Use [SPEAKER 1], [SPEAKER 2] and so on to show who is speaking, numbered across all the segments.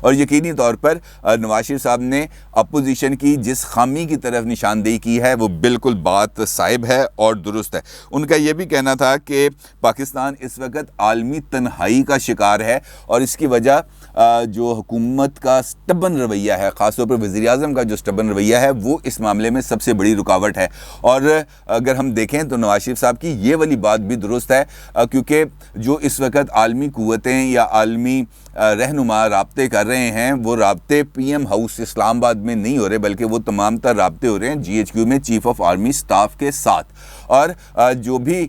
[SPEAKER 1] اور یقینی طور پر نواز شریف صاحب نے اپوزیشن کی جس خامی کی طرف نشاندہی کی ہے وہ بالکل بات صائب ہے اور درست ہے۔ ان کا یہ بھی کہنا تھا کہ پاکستان اس وقت عالمی تنہائی کا شکار ہے اور اس کی وجہ جو حکومت کا سٹبن رویہ ہے، خاص طور پر وزیر اعظم کا جو سٹبن رویہ ہے، وہ اس معاملے میں سب سے بڑی رکاوٹ ہے۔ اور اگر ہم دیکھیں تو نواز شریف صاحب کی یہ والی بات بھی درست ہے، کیونکہ جو اس وقت عالمی قوتیں یا عالمی رہنما رابطے کر رہے ہیں، وہ رابطے پی ایم ہاؤس اسلام آباد میں نہیں ہو رہے، بلکہ وہ تمام تر رابطے ہو رہے ہیں جی ایچ کیو میں چیف آف آرمی سٹاف کے ساتھ۔ اور جو بھی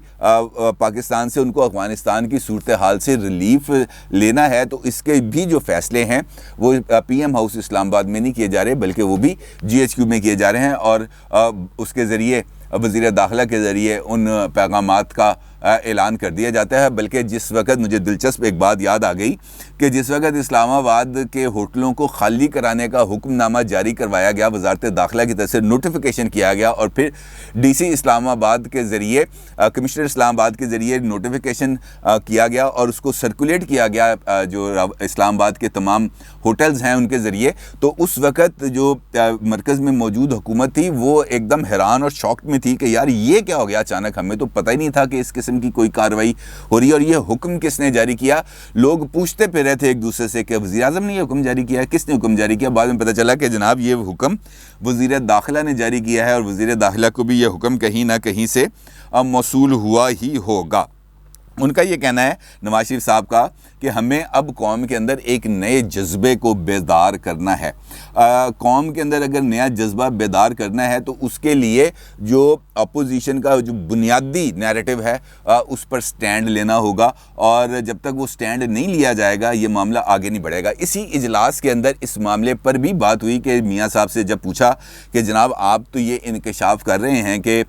[SPEAKER 1] پاکستان سے ان کو افغانستان کی صورتحال سے ریلیف لینا ہے تو اس کے بھی جو فیصلے ہیں وہ پی ایم ہاؤس اسلام آباد میں نہیں کیے جا رہے، بلکہ وہ بھی جی ایچ کیو میں کیے جا رہے ہیں، اور اس کے ذریعے وزیر داخلہ کے ذریعے ان پیغامات کا اعلان کر دیا جاتا ہے۔ بلکہ جس وقت مجھے دلچسپ ایک بات یاد آ گئی کہ جس وقت اسلام آباد کے ہوٹلوں کو خالی کرانے کا حکم نامہ جاری کروایا گیا، وزارت داخلہ کی طرف سے نوٹیفیکیشن کیا گیا اور پھر ڈی سی اسلام آباد کے ذریعے کمشنر اسلام آباد کے ذریعے نوٹیفیکیشن کیا گیا اور اس کو سرکولیٹ کیا گیا جو اسلام آباد کے تمام ہوٹلز ہیں ان کے ذریعے، تو اس وقت جو مرکز میں موجود حکومت تھی وہ ایک دم حیران اور شاکڈ میں تھی کہ یار یہ کیا ہو گیا اچانک، ہمیں تو پتہ ہی نہیں تھا کہ اس قسم کی کوئی کارروائی ہو رہی ہے اور یہ حکم کس نے جاری کیا۔ لوگ پوچھتے پھر رہے تھے ایک دوسرے سے کہ وزیر اعظم نے یہ حکم جاری کیا ہے، کس نے حکم جاری کیا؟ بعد میں پتہ چلا کہ جناب یہ حکم وزیر داخلہ نے جاری کیا ہے اور وزیر داخلہ کو بھی یہ حکم کہیں نہ کہیں سے موصول ہوا ہی ہوگا۔ ان کا یہ کہنا ہے نواز شریف صاحب کا کہ ہمیں اب قوم کے اندر ایک نئے جذبے کو بیدار کرنا ہے۔ قوم کے اندر اگر نیا جذبہ بیدار کرنا ہے تو اس کے لیے جو اپوزیشن کا جو بنیادی نیریٹو ہے اس پر سٹینڈ لینا ہوگا، اور جب تک وہ سٹینڈ نہیں لیا جائے گا یہ معاملہ آگے نہیں بڑھے گا۔ اسی اجلاس کے اندر اس معاملے پر بھی بات ہوئی کہ میاں صاحب سے جب پوچھا کہ جناب آپ تو یہ انکشاف کر رہے ہیں کہ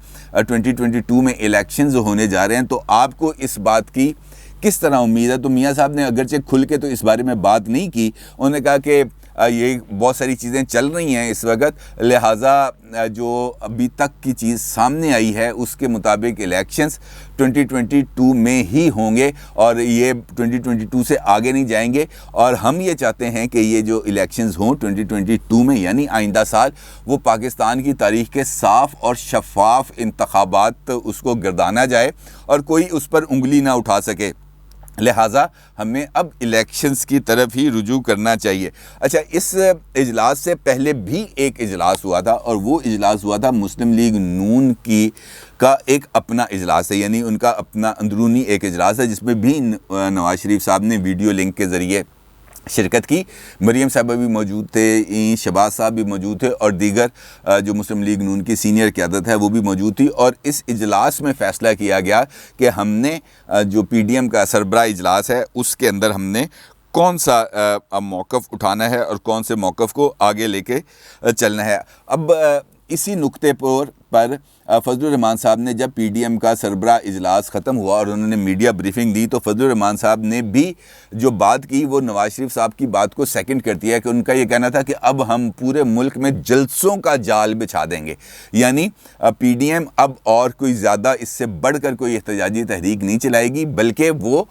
[SPEAKER 1] 2022 میں الیکشنز ہونے جا رہے ہیں، تو آپ کو اس بات کی کس طرح امید ہے؟ تو میاں صاحب نے اگرچہ کھل کے تو اس بارے میں بات نہیں کی، انہوں نے کہا کہ یہ بہت ساری چیزیں چل رہی ہیں اس وقت، لہٰذا جو ابھی تک کی چیز سامنے آئی ہے اس کے مطابق الیکشنز 2022 میں ہی ہوں گے اور یہ 2022 سے آگے نہیں جائیں گے، اور ہم یہ چاہتے ہیں کہ یہ جو الیکشنز ہوں 2022 میں یعنی آئندہ سال، وہ پاکستان کی تاریخ کے صاف اور شفاف انتخابات اس کو گردانا جائے اور کوئی اس پر انگلی نہ اٹھا سکے، لہٰذا ہمیں اب الیکشنز کی طرف ہی رجوع کرنا چاہیے۔ اچھا، اس اجلاس سے پہلے بھی ایک اجلاس ہوا تھا اور وہ اجلاس ہوا تھا مسلم لیگ نون کا ایک اپنا اجلاس ہے، یعنی ان کا اپنا اندرونی ایک اجلاس ہے جس میں بھی نواز شریف صاحب نے ویڈیو لنک کے ذریعے شرکت کی۔ مریم صاحبہ بھی موجود تھے، شہباز صاحب بھی موجود تھے اور دیگر جو مسلم لیگ نون کی سینئر قیادت ہے وہ بھی موجود تھی، اور اس اجلاس میں فیصلہ کیا گیا کہ ہم نے جو پی ڈی ایم کا سربراہ اجلاس ہے اس کے اندر ہم نے کون سا موقف اٹھانا ہے اور کون سے موقف کو آگے لے کے چلنا ہے۔ اب اسی نقطے پر فضل الرحمان صاحب نے جب پی ڈی ایم کا سربراہ اجلاس ختم ہوا اور انہوں نے میڈیا بریفنگ دی تو فضل الرحمان صاحب نے بھی جو بات کی وہ نواز شریف صاحب کی بات کو سیکنڈ کرتی ہے کہ ان کا یہ کہنا تھا کہ اب ہم پورے ملک میں جلسوں کا جال بچھا دیں گے، یعنی پی ڈی ایم اب اور کوئی زیادہ اس سے بڑھ کر کوئی احتجاجی تحریک نہیں چلائے گی، بلکہ وہ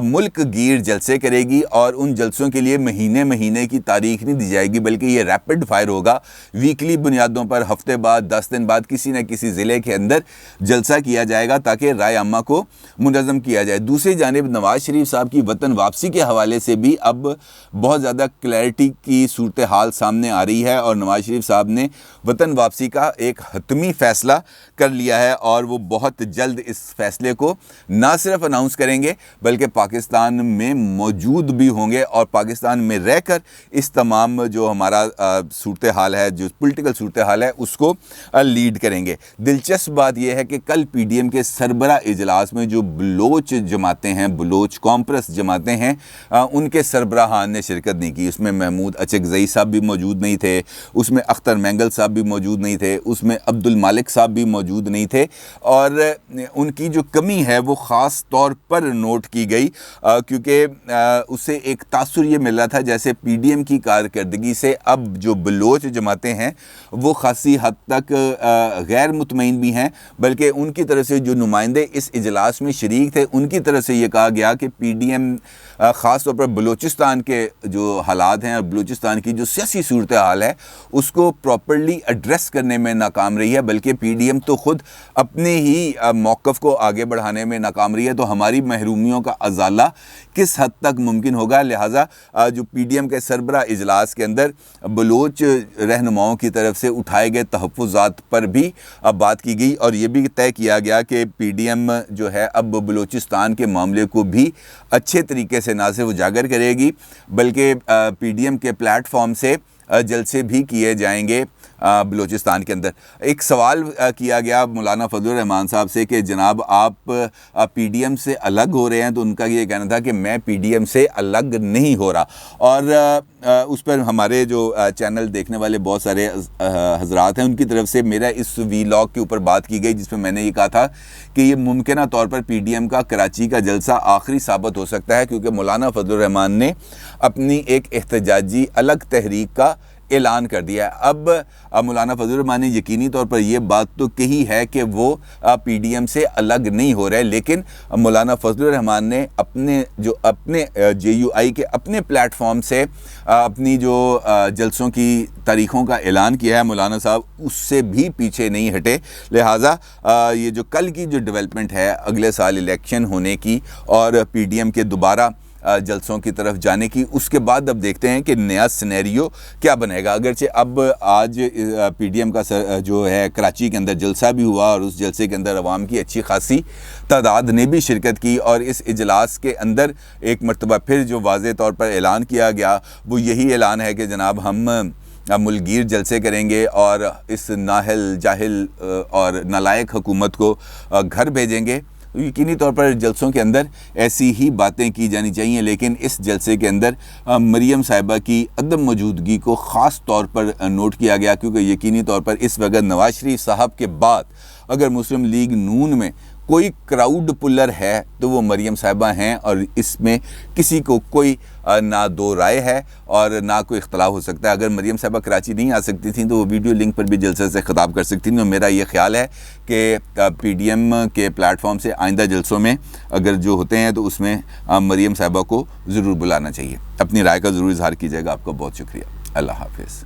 [SPEAKER 1] ملک گیر جلسے کرے گی اور ان جلسوں کے لیے مہینے کی تاریخ نہیں دی جائے گی، بلکہ یہ ریپڈ فائر ہوگا، ویکلی بنیادوں پر، ہفتے بعد، 10 دن بعد کسی نہ کسی ضلع کے اندر جلسہ کیا جائے گا تاکہ رائے عامہ کو منظم کیا جائے۔ دوسری جانب نواز شریف صاحب کی وطن واپسی کے حوالے سے بھی اب بہت زیادہ کلیئرٹی کی صورتحال سامنے آ رہی ہے اور نواز شریف صاحب نے وطن واپسی کا ایک حتمی فیصلہ کر لیا ہے اور وہ بہت جلد اس فیصلے کو نہ صرف اناؤنس کریں گے بلکہ پاکستان میں موجود بھی ہوں گے اور پاکستان میں رہ کر اس تمام جو ہمارا صورتحال ہے، جو پولیٹیکل صورتحال ہے، اس کو لیڈ کریں گے۔ دلچسپ بات یہ ہے کہ کل پی ڈی ایم کے سربراہ اجلاس میں جو بلوچ جماعتیں ہیں، بلوچ کانفرنس جماعتیں ہیں، ان کے سربراہان نے شرکت نہیں کی۔ اس میں محمود اچکزئی صاحب بھی موجود نہیں تھے، اس میں اختر مینگل صاحب بھی موجود نہیں تھے، اس میں عبد المالک صاحب بھی موجود نہیں تھے، اور ان کی جو کمی ہے وہ خاص طور پر نوٹ کی گئی کیونکہ اسے ایک تاثر یہ مل رہا تھا جیسے پی ڈی ایم کی کارکردگی سے اب جو بلوچ جماعتیں ہیں وہ خاصی حد تک غیر مطمئن بھی ہیں، بلکہ ان کی طرف سے جو نمائندے اس اجلاس میں شریک تھے ان کی طرف سے یہ کہا گیا کہ پی ڈی ایم خاص طور پر بلوچستان کے جو حالات ہیں اور بلوچستان کی جو سیاسی صورتحال ہے اس کو پراپرلی ایڈریس کرنے میں ناکام رہی ہے، بلکہ پی ڈی ایم تو خود اپنے ہی موقف کو آگے بڑھانے میں ناکام رہی ہے۔ تو ہماری محرومیوں کا ازالہ کس حد تک ممکن ہوگا؟ لہٰذا جو پی ڈی ایم کے سربراہ اجلاس کے اندر بلوچ رہنماؤں کی طرف سے اٹھائے گئے تحفظات پر بھی بات کی گئی، اور یہ بھی طے کیا گیا کہ پی ڈی ایم جو ہے اب بلوچستان کے معاملے کو بھی اچھے طریقے سے نہ صرف اجاگر کرے گی بلکہ پی ڈی ایم کے پلیٹ فارم سے جلسے بھی کیے جائیں گے بلوچستان کے اندر۔ ایک سوال کیا گیا مولانا فضل الرحمان صاحب سے کہ جناب آپ پی ڈی ایم سے الگ ہو رہے ہیں، تو ان کا یہ کہنا تھا کہ میں پی ڈی ایم سے الگ نہیں ہو رہا، اور اس پر ہمارے جو چینل دیکھنے والے بہت سارے حضرات ہیں ان کی طرف سے میرا اس ویلاگ کے اوپر بات کی گئی جس میں نے یہ کہا تھا کہ یہ ممکنہ طور پر پی ڈی ایم کا کراچی کا جلسہ آخری ثابت ہو سکتا ہے، کیونکہ مولانا فضل الرحمان نے اپنی ایک احتجاجی الگ تحریک کا اعلان کر دیا ہے۔ اب مولانا فضل الرحمان نے یقینی طور پر یہ بات تو کہی ہے کہ وہ پی ڈی ایم سے الگ نہیں ہو رہے، لیکن مولانا فضل الرحمان نے اپنے جے یو آئی کے اپنے پلیٹ فارم سے اپنی جو جلسوں کی تاریخوں کا اعلان کیا ہے مولانا صاحب اس سے بھی پیچھے نہیں ہٹے۔ لہٰذا یہ جو کل کی جو ڈیولپمنٹ ہے اگلے سال الیکشن ہونے کی اور پی ڈی ایم کے دوبارہ جلسوں کی طرف جانے کی، اس کے بعد اب دیکھتے ہیں کہ نیا سینیریو کیا بنے گا۔ اگرچہ اب آج پی ڈی ایم کا جو ہے کراچی کے اندر جلسہ بھی ہوا اور اس جلسے کے اندر عوام کی اچھی خاصی تعداد نے بھی شرکت کی، اور اس اجلاس کے اندر ایک مرتبہ پھر جو واضح طور پر اعلان کیا گیا وہ یہی اعلان ہے کہ جناب ہم ملک گیر جلسے کریں گے اور اس نااہل جاہل اور نالائق حکومت کو گھر بھیجیں گے۔ یقینی طور پر جلسوں کے اندر ایسی ہی باتیں کی جانی چاہیے، لیکن اس جلسے کے اندر مریم صاحبہ کی عدم موجودگی کو خاص طور پر نوٹ کیا گیا، کیونکہ یقینی طور پر اس وقت نواز شریف صاحب کے بعد اگر مسلم لیگ نون میں کوئی کراؤڈ پلر ہے تو وہ مریم صاحبہ ہیں، اور اس میں کسی کو کوئی نہ دو رائے ہے اور نہ کوئی اختلاف ہو سکتا ہے۔ اگر مریم صاحبہ کراچی نہیں آ سکتی تھیں تو وہ ویڈیو لنک پر بھی جلسے سے خطاب کر سکتی تھیں، اور میرا یہ خیال ہے کہ پی ڈی ایم کے پلیٹ فارم سے آئندہ جلسوں میں اگر جو ہوتے ہیں تو اس میں مریم صاحبہ کو ضرور بلانا چاہیے۔ اپنی رائے کا ضرور اظہار کیجیے گا۔ آپ کا بہت شکریہ۔ اللہ حافظ۔